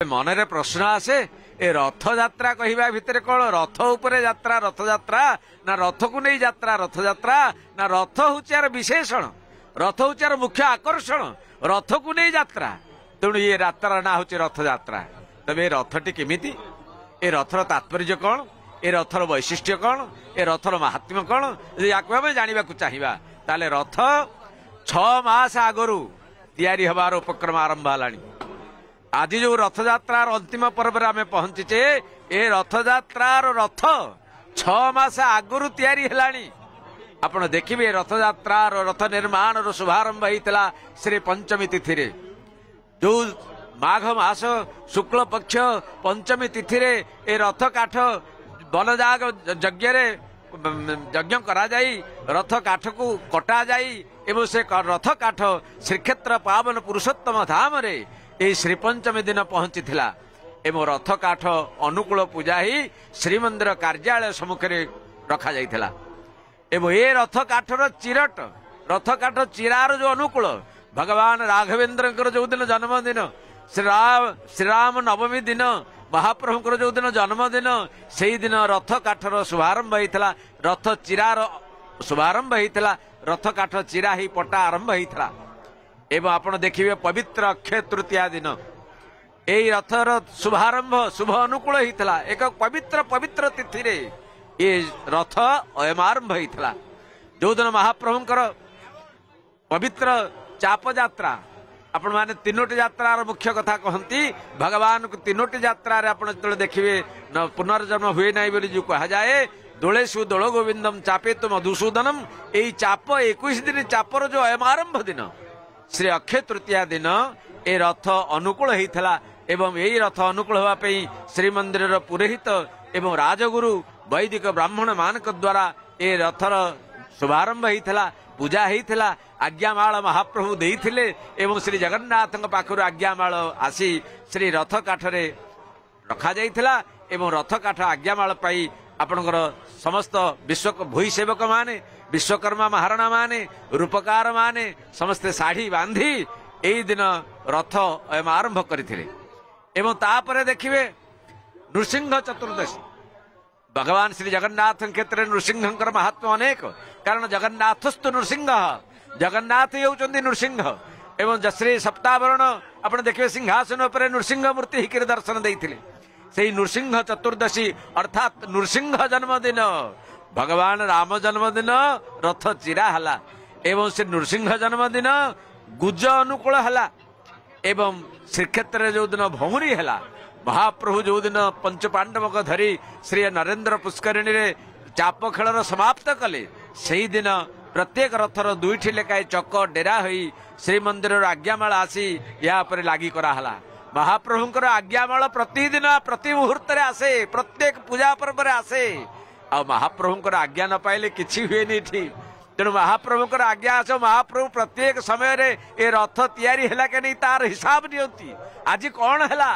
मनरे प्रश्न आसे ए रथ यात्रा कहवा भितर कौन रथ उपरे यात्रा रथ यात्रा ना रथ को नहीं यात्रा रथ यात्रा ना रथ हूँ यार विशेषण रथ हूँ यार मुख्य आकर्षण रथ को नहीं यात्रा तेणु ये यात्रा ना हूँ रथ यात्रा तब ये रथटी केमिति ए रथर तात्पर्य कौन ए रथर वैशिष्ट्य कौन ए रथर महात्म्य कौन या जानवा चाहिए ताले रथ 6 मास आगरू तैयारी हबार उपक्रम आरंभ हलानी आज जो रथयात्रार अंतिम पर्व आम पहुंचीचे ए रथयात्रार रथ 6 मास आगरू तैयारी हेलानी आपण देखिए रथयात्रार रथ निर्माण शुभारंभ होता श्री पंचमी तिथि रे जो माघ मास शुक्ल पक्ष पंचमी तिथि रे ए रथ काठ बलजाग यज्ञ यज्ञ करा जाई रथ काठ को कटा जाई एवं से रथ काठ श्रीक्षेत्र पावन पुरुषोत्तम धाम रे ए श्री पंचमी दिन पहुंची थिला एवं रथ काठ अनुकूल पूजा ही श्रीमंदिर कार्यालय सम्मुख रखा जाइथिला एवं ए रथ काठर चिरट रथ काठ चिरार जो अनुकूल भगवान राघवेंद्र जो दिन जन्मदिन श्रीराम नवमी दिन महाप्रभु जो दिन जन्मदिन से दिन रथ काठर शुभारंभ होता रथ चिरार शुभारंभ होता रथ काठ चिरा ही पटा आरंभ होता एवं आपण देखिए पवित्र अक्षय तृतीया दिन यही रथर शुभारंभ शुभ अनुकूल होता एक पवित्र पवित्र तिथि रे ये रथ अयमारंभ होता जो दिन महाप्रभुंकर पवित्र चाप यात्रा आपण माने तीनोटी यात्रार मुख्य कथा कहती भगवान को तीनोटी यात्रा जो देखिए पुनर्जन्म हुए ना बोली जो कहा जाए दोलेशु दोल गोविंदम चापे तो मधुसूदनम यही चाप 21 दिन चापर जो अयमारंभ दिन श्री अक्षय तृतीया दिन ए रथ अनुकूल होता एवं यही रथ अनुकूल होगापी श्रीमंदिर पुरोहित एवं राजगुरु वैदिक ब्राह्मण मान द्वारा ए रथर शुभारंभ होता पूजा होता आज्ञामाल महाप्रभु देइथिले एवं श्री जगन्नाथ पाखर आज्ञामाल आसी श्री रथ काठरे रखा जाइथिला एवं रथ काठ आज्ञामाल पाई आपणकर समस्त विश्व भूई सेवक माने विश्वकर्मा महाराणा माने रूपकार माने समस्ते साड़ी बांधी एई दिन रथ आरंभ करथिले एवं तापरे देखिए नृसिंह चतुर्दशी भगवान श्री जगन्नाथ क्षेत्र नृसिंहकर महात्मा अनेक कारण जगन्नाथस्तु नृसिंह जगन्नाथ होउचंदी नृसिंह एवं श्री सप्तावरण आपण देखिए सिंहासन पर नृसिंह मूर्ति हिकर दर्शन देइथिले सेही नृसिंह चतुर्दशी अर्थात नृसिंह जन्मदिन भगवान राम जन्मदिन रथ चिरा हला एवं से नृसिंह जन्मदिन गुज अनुकूल हला एवं श्रीक्षेत्र जो दिन भौरी हला महाप्रभु जो दिन पंच पांडव को धरी श्री नरेंद्र पुष्करिणी रे चाप खेलर समाप्त कले सही दिन प्रत्येक रथर 2टी लेखाए चक डेरा हुई श्रीमंदिर आज्ञामाल आसी या पर लागी कराला महाप्रभुंकर आज्ञामाल प्रतिदिन प्रति मुहूर्त आसे प्रत्येक पूजा पर्व आसे आ महाप्रभुंकर आज्ञा न पाइले किछि हुए नहीं ठीक तेणु महाप्रभुंकर आज्ञा आस महाप्रभु प्रत्येक समय रे ए रथ तैयारी हैला के नहीं तार हिसाब नियंती आज कौन हैला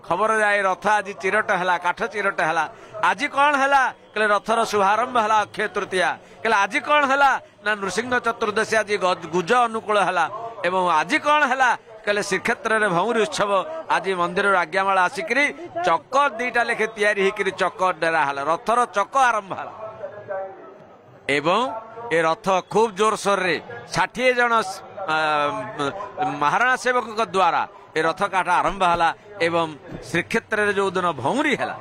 खबर जाए रथ आज चिरट है काठ चिरट है आज कौन है कहले रथर शुभारंभ है अक्षय तृतीया कहले आज कौन है ना नृसिंह चतुर्दशी आज गुज अनुकूल है एवं आज कौन है कहले श्रीक्षेत्र में भौरी उत्सव आज मंदिर आज्ञामाल आसिक चक 2टा लेखे तैयारी होकर चक डेरा है रथर चक आरंभ है एवं ए रथ खूब जोरसोर रे 60 जन महाराणा सेवक द्वारा ए रथ काठ आरंभ है एवं श्रीक्षेत्र जो दिन भौरी है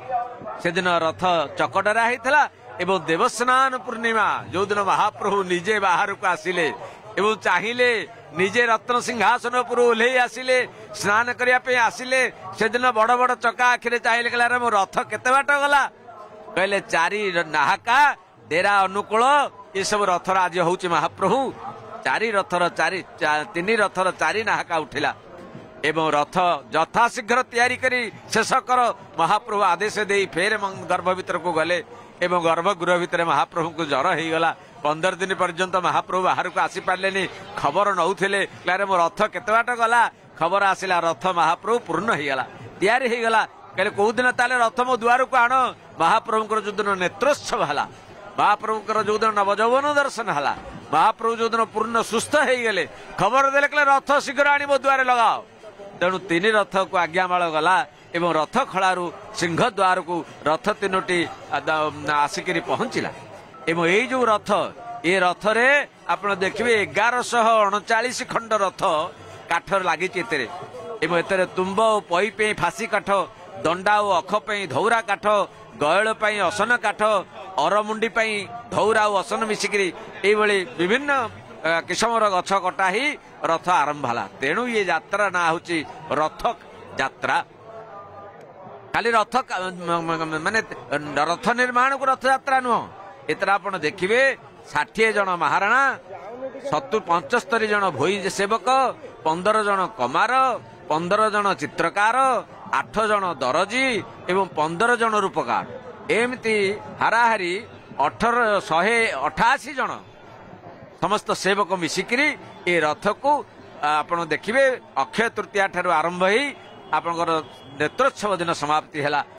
से दिन रथ चकडरा होता एवं देवस्नान पूर्णिमा जो दिन महाप्रभु निजे बाहर को आसिले एवं चाहिए निजे रत्न सिंहासन पर ओह्ले आसिले स्नान करने आसिले से दिन बड़ बड़ चका आखिरे चाहिए कहला मो रथ केते बाट गला कहले 4 नाहका डेरा अनुकूल ये सब रथर आज हूँ महाप्रभु 4 रथर 3 रथर 4 नाहका उठिला एवं रथ यथाशीघ्र तैयारी करी शेष कर महाप्रभु आदेश दे फेर गर्भ भीतर को गले एवं गर्भगृह भितर महाप्रभु को ज्वर हो गला 15 दिन पर्यंत महाप्रभु बाहर को आसी पारे खबर नौले मो रथ केते बाट गला खबर आसला रथ महाप्रभु पूर्ण हो गला तैयारी हो गला कहले कौ दिन ताले रथ मो दुआर को आण महाप्रभुंकर जो दिन नेत्रोत्सव है महाप्रभुंकर जो दिन नवजौवन दर्शन है महाप्रभु जो दिन पूर्ण सुस्थ हो गले खबर देले रथ शीघ्र आनी मो दुआरे लगाओ तेणु तीन रथ को आज्ञामाल गला एवं रथ खलारू सिंह द्वार को रथ तीनोटी आसिक पहुंचला एवं यही जो रथ ये रथ रे आप देखिए 1139 खंड रथ काठ लगी एवं तुम्ब पई पे फासी काठ दंडा और अख पे धौरा काठ गयल असन काठ अरमुंडी धौरा और असन मिसिकी विभिन्न किसमर गछ कटा ही रथ आरंभ है। तेणु ये यात्रा ना हूँ रथ यात्रा खाली रथ माने रथ निर्माण को रथ यात्रा नुह एतर आप देखिए 60 जन महाराणा 75 जन भोई सेवक 15 जन कमार 15 जन चित्रकार 8 जन दरजी एवं 15 जन रूपकार एमती हाराहारी 188 जन समस्त सेवक मिसिकी ए रथ को आपण देखिए अक्षय तृतीया ठारू आरंभ ही आपनकर नेत्रोत्सव दिन समाप्ति है।